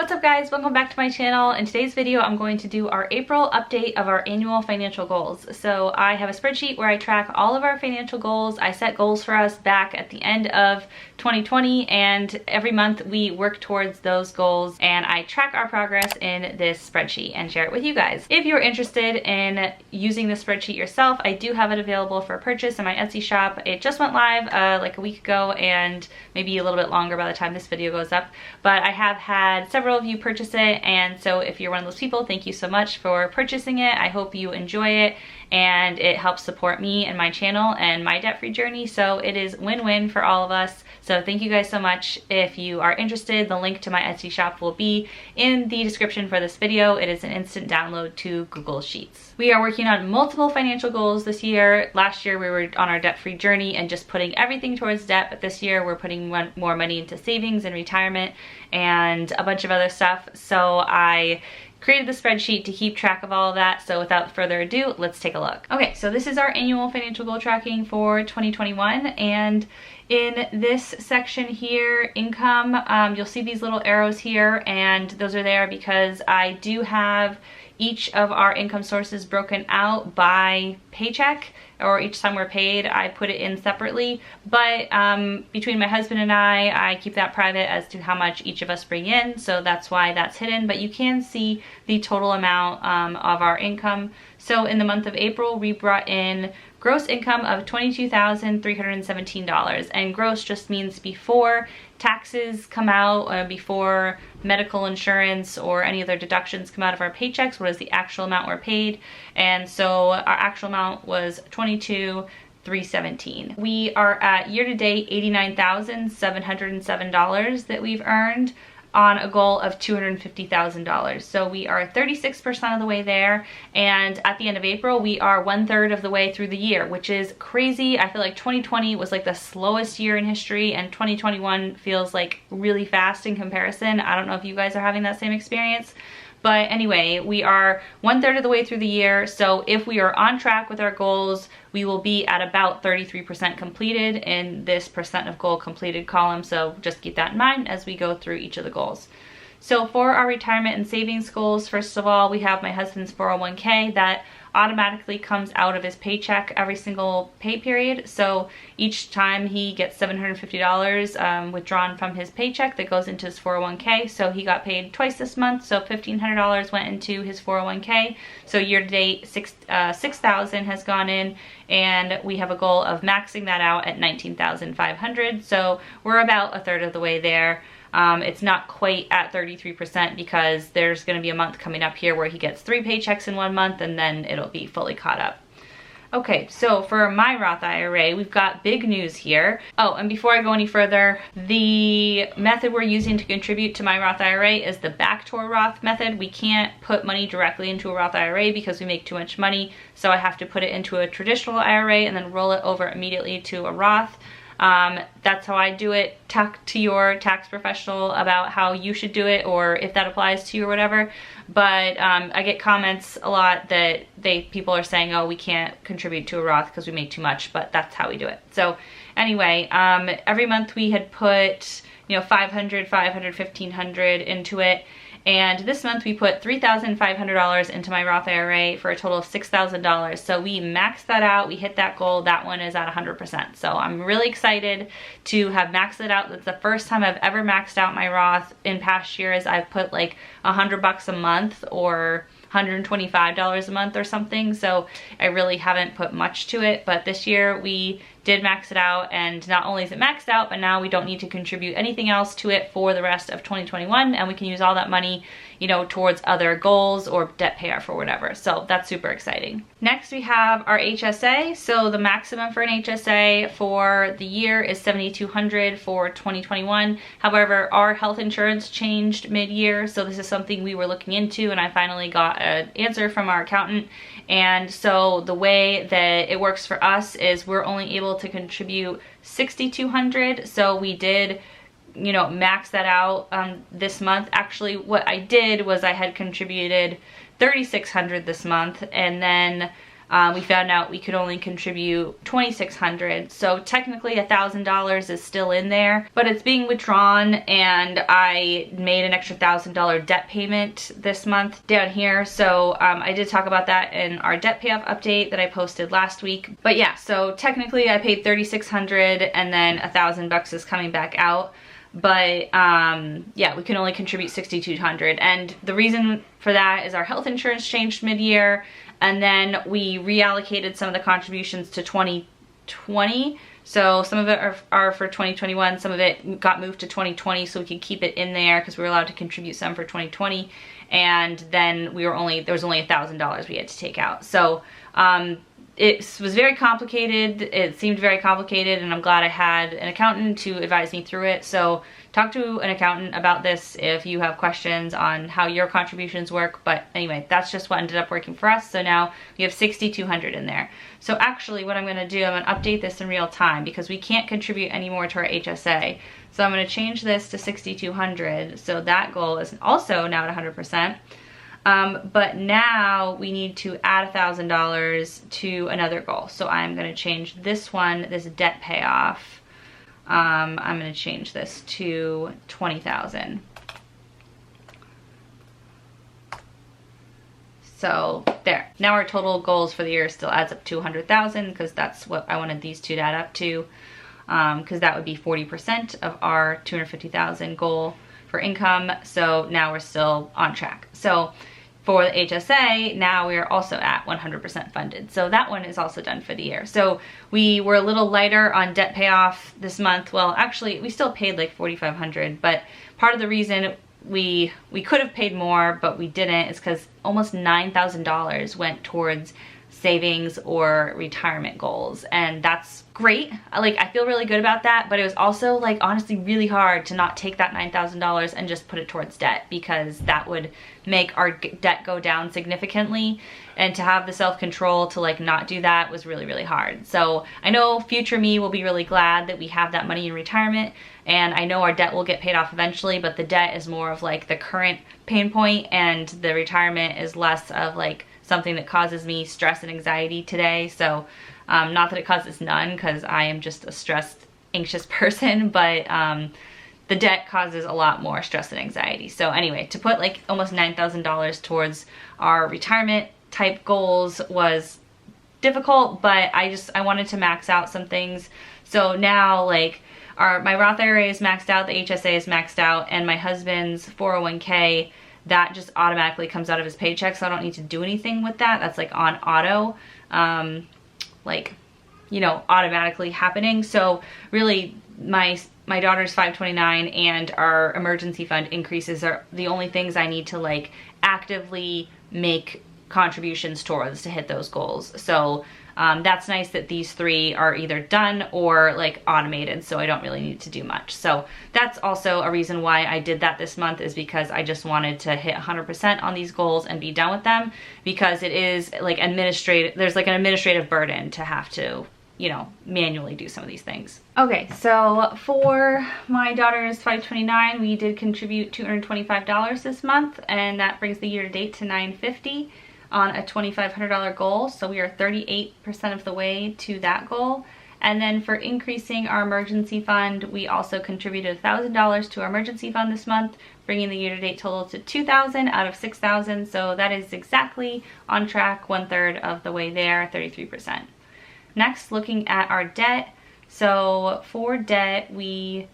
What's up guys, welcome back to my channel. In today's video I'm going to do our April update of our annual financial goals. So I have a spreadsheet where I track all of our financial goals. I set goals for us back at the end of 2020 and every month we work towards those goals and I track our progress in this spreadsheet and share it with you guys. If you're interested in using the spreadsheet yourself, I do have it available for purchase in my Etsy shop. It just went live like a week ago and maybe a little bit longer by the time this video goes up, but I have had several of you purchase it, and so if you're one of those people, thank you so much for purchasing it. I hope you enjoy it and it helps support me and my channel and my debt-free journey, so it is win-win for all of us. So thank you guys so much. If you are interested, the link to my Etsy shop will be in the description for this video. It is an instant download to Google Sheets. We are working on multiple financial goals this year. Last year we were on our debt-free journey and just putting everything towards debt, but this year we're putting more money into savings and retirement and a bunch of other stuff. So I created the spreadsheet to keep track of all of that. So without further ado, let's take a look. Okay, so this is our annual financial goal tracking for 2021. And in this section here, income, you'll see these little arrows here, and those are there because I do have each of our income sources broken out by paycheck, or each time we're paid, I put it in separately. But between my husband and I keep that private as to how much each of us bring in, so that's why that's hidden. But you can see the total amount of our income. So in the month of April, we brought in gross income of $22,317, and gross just means before taxes come out, before medical insurance or any other deductions come out of our paychecks. What is the actual amount we're paid? And so our actual amount was $22,317. We are at year-to-date $89,707 that we've earned on a goal of $250,000. So we are 36% of the way there, and at the end of April we are 1/3 of the way through the year, which is crazy. I feel like 2020 was like the slowest year in history, and 2021 feels like really fast in comparison. I don't know if you guys are having that same experience. But anyway, we are 1/3 of the way through the year, so if we are on track with our goals, we will be at about 33% completed in this percent of goal completed column, so just keep that in mind as we go through each of the goals. So for our retirement and savings goals, first of all, we have my husband's 401k that automatically comes out of his paycheck every single pay period. So each time he gets $750 withdrawn from his paycheck that goes into his 401k. So he got paid twice this month, so $1,500 went into his 401k. So year to date, $6,000 has gone in, and we have a goal of maxing that out at $19,500. So we're about 1/3 of the way there. It's not quite at 33% because there's going to be a month coming up here where he gets 3 paychecks in 1 month, and then it'll be fully caught up. Okay, so for my Roth IRA, we've got big news here. Oh, and before I go any further, the method we're using to contribute to my Roth IRA is the backdoor Roth method. We can't put money directly into a Roth IRA because we make too much money, so I have to put it into a traditional IRA and then roll it over immediately to a Roth. That's how I do it. Talk to your tax professional about how you should do it, or if that applies to you or whatever. But I get comments a lot that people are saying, oh, we can't contribute to a Roth because we make too much, but that's how we do it. So anyway, every month we had put, $500, $500, $1,500 into it. And this month we put $3,500 into my Roth IRA for a total of $6,000. So we maxed that out, we hit that goal. That one is at 100%. So I'm really excited to have maxed it out. That's the first time I've ever maxed out my Roth. In past years, I've put like $100 a month or $125 a month or something. So I really haven't put much to it, but this year we did max it out, and not only is it maxed out, but now we don't need to contribute anything else to it for the rest of 2021, and we can use all that money, towards other goals or debt payoff or whatever. So that's super exciting. Next we have our HSA. So the maximum for an HSA for the year is $7,200 for 2021. However, our health insurance changed mid-year, so this is something we were looking into, and I finally got an answer from our accountant. And so the way that it works for us is we're only able to contribute $6,200. So we did, max that out this month. Actually, what I did was I had contributed $3,600 this month, and then we found out we could only contribute $2,600. So technically $1,000 is still in there, but it's being withdrawn, and I made an extra $1,000 debt payment this month down here. So I did talk about that in our debt payoff update that I posted last week. But yeah, so technically I paid $3,600 and then $1,000 is coming back out. But yeah, we can only contribute $6,200, and the reason for that is our health insurance changed mid-year, and then we reallocated some of the contributions to 2020. So some of it are for 2021, some of it got moved to 2020 so we could keep it in there because we were allowed to contribute some for 2020, and then there was only $1,000 we had to take out. So it was very complicated. It seemed very complicated, and I'm glad I had an accountant to advise me through it. So talk to an accountant about this if you have questions on how your contributions work. But anyway, that's just what ended up working for us. So now we have $6,200 in there. So actually what I'm gonna do, I'm gonna update this in real time because we can't contribute any more to our HSA. So I'm gonna change this to $6,200. So that goal is also now at 100%. But now we need to add $1,000 to another goal. So I'm going to change this one, this debt payoff. I'm going to change this to 20,000. So there. Now our total goals for the year still adds up to 100,000 because that's what I wanted these two to add up to. Because that would be 40% of our 250,000 goal for income. So now we're still on track. So for the HSA, now we're also at 100% funded. So that one is also done for the year. So we were a little lighter on debt payoff this month. Well, actually, we still paid like $4,500, but part of the reason we could have paid more, but we didn't, is because almost $9,000 went towards savings or retirement goals, and that's great. Like, I feel really good about that, but it was also like honestly really hard to not take that $9,000 and just put it towards debt, because that would make our debt go down significantly, and to have the self-control to like not do that was really, really hard. So I know future me will be really glad that we have that money in retirement, and I know our debt will get paid off eventually, but the debt is more of like the current pain point, and the retirement is less of like something that causes me stress and anxiety today. So not that it causes none, because I am just a stressed, anxious person, but the debt causes a lot more stress and anxiety. So anyway, to put like almost $9,000 towards our retirement type goals was difficult, but I wanted to max out some things. So now like my Roth IRA is maxed out, the HSA is maxed out, and my husband's 401k, that just automatically comes out of his paycheck, so I don't need to do anything with that. That's like on auto, like, you know, automatically happening. So really my daughter's 529 and our emergency fund increases are the only things I need to like actively make contributions towards to hit those goals. So that's nice that these three are either done or like automated, so I don't really need to do much. So that's also a reason why I did that this month, is because I just wanted to hit 100% on these goals and be done with them, because it is like there's like an administrative burden to have to, you know, manually do some of these things. Okay, so for my daughter's 529, we did contribute $225 this month, and that brings the year to date to $950 on a $2,500 goal. So we are 38% of the way to that goal. And then for increasing our emergency fund, we also contributed $1,000 to our emergency fund this month, bringing the year-to-date total to $2,000 out of $6,000. So that is exactly on track, 1/3 of the way there, 33%. Next, looking at our debt. So for debt, we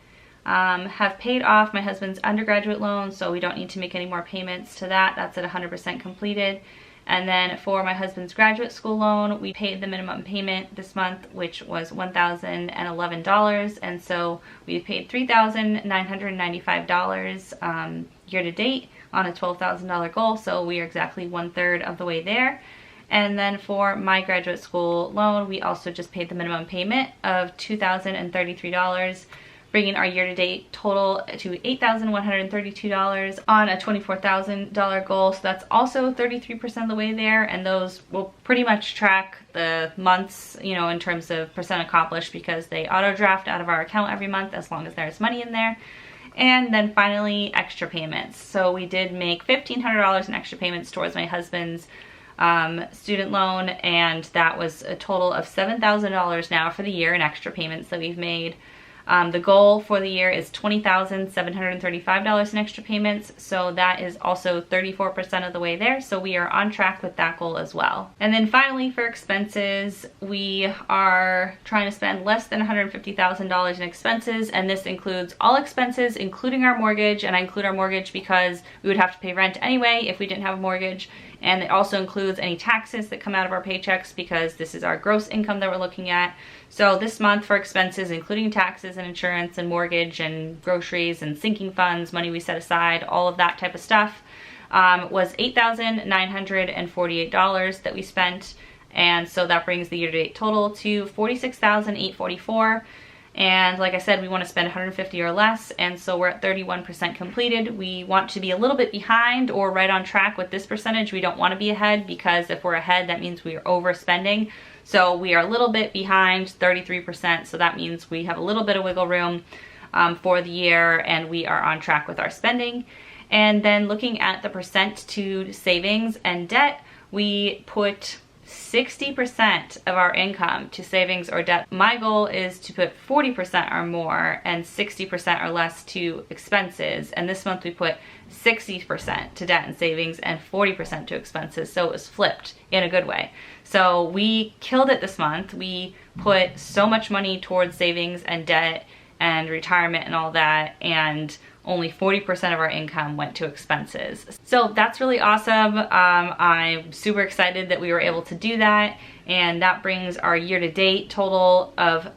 have paid off my husband's undergraduate loan, so we don't need to make any more payments to that. That's at 100% completed. And then for my husband's graduate school loan, we paid the minimum payment this month, which was $1,011. And so we paid $3,995 year to date on a $12,000 goal. So we are exactly 1/3 of the way there. And then for my graduate school loan, we also just paid the minimum payment of $2,033, bringing our year-to-date total to $8,132 on a $24,000 goal. So that's also 33% of the way there, and those will pretty much track the months, you know, in terms of percent accomplished, because they auto draft out of our account every month as long as there's money in there. And then finally, extra payments. So we did make $1,500 in extra payments towards my husband's student loan, and that was a total of $7,000 now for the year in extra payments that we've made. The goal for the year is $20,735 in extra payments, so that is also 34% of the way there, so we are on track with that goal as well. And then finally, for expenses, we are trying to spend less than $150,000 in expenses, and this includes all expenses, including our mortgage, and I include our mortgage because we would have to pay rent anyway if we didn't have a mortgage, and it also includes any taxes that come out of our paychecks because this is our gross income that we're looking at. So this month for expenses, including taxes and insurance and mortgage and groceries and sinking funds, money we set aside, all of that type of stuff, was $8,948 that we spent. And so that brings the year-to-date total to $46,844. And like I said, we want to spend $150 or less, and so we're at 31% completed. We want to be a little bit behind or right on track with this percentage. We don't want to be ahead, because if we're ahead, that means we are overspending. So we are a little bit behind, 33%, so that means we have a little bit of wiggle room for the year, and we are on track with our spending. And then looking at the percent to savings and debt, we put 60% of our income to savings or debt. My goal is to put 40% or more and 60% or less to expenses. And this month we put 60% to debt and savings and 40% to expenses. So it was flipped in a good way. So we killed it this month. We put so much money towards savings and debt and retirement and all that, and only 40% of our income went to expenses. So that's really awesome. I'm super excited that we were able to do that, and that brings our year-to-date total of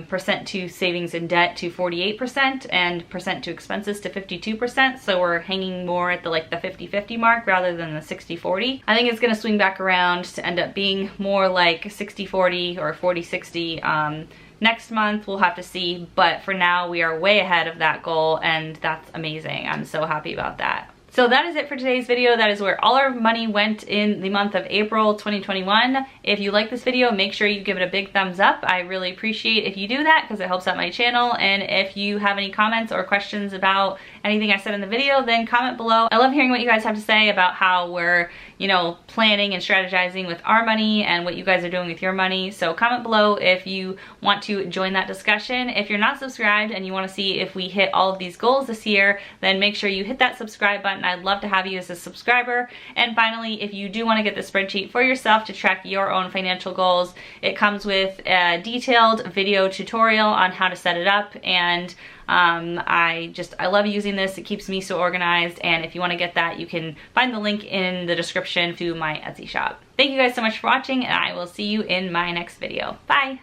percent to savings and debt to 48% and percent to expenses to 52%. So we're hanging more at the 50-50 mark rather than the 60-40. I think it's gonna swing back around to end up being more like 60-40 or 40-60 next month. We'll have to see, but for now we are way ahead of that goal, and that's amazing. I'm so happy about that. So that is it for today's video. That is where all our money went in the month of April 2021. If you like this video, make sure you give it a big thumbs up. I really appreciate if you do that because it helps out my channel. And if you have any comments or questions about anything I said in the video, then comment below. I love hearing what you guys have to say about how we're, planning and strategizing with our money and what you guys are doing with your money. So comment below if you want to join that discussion. If you're not subscribed and you want to see if we hit all of these goals this year, then make sure you hit that subscribe button. I'd love to have you as a subscriber. And finally, if you do want to get the spreadsheet for yourself to track your own financial goals, it comes with a detailed video tutorial on how to set it up, and I love using this. It keeps me so organized, and if you want to get that, you can find the link in the description to my Etsy shop. Thank you guys so much for watching, and I will see you in my next video. Bye!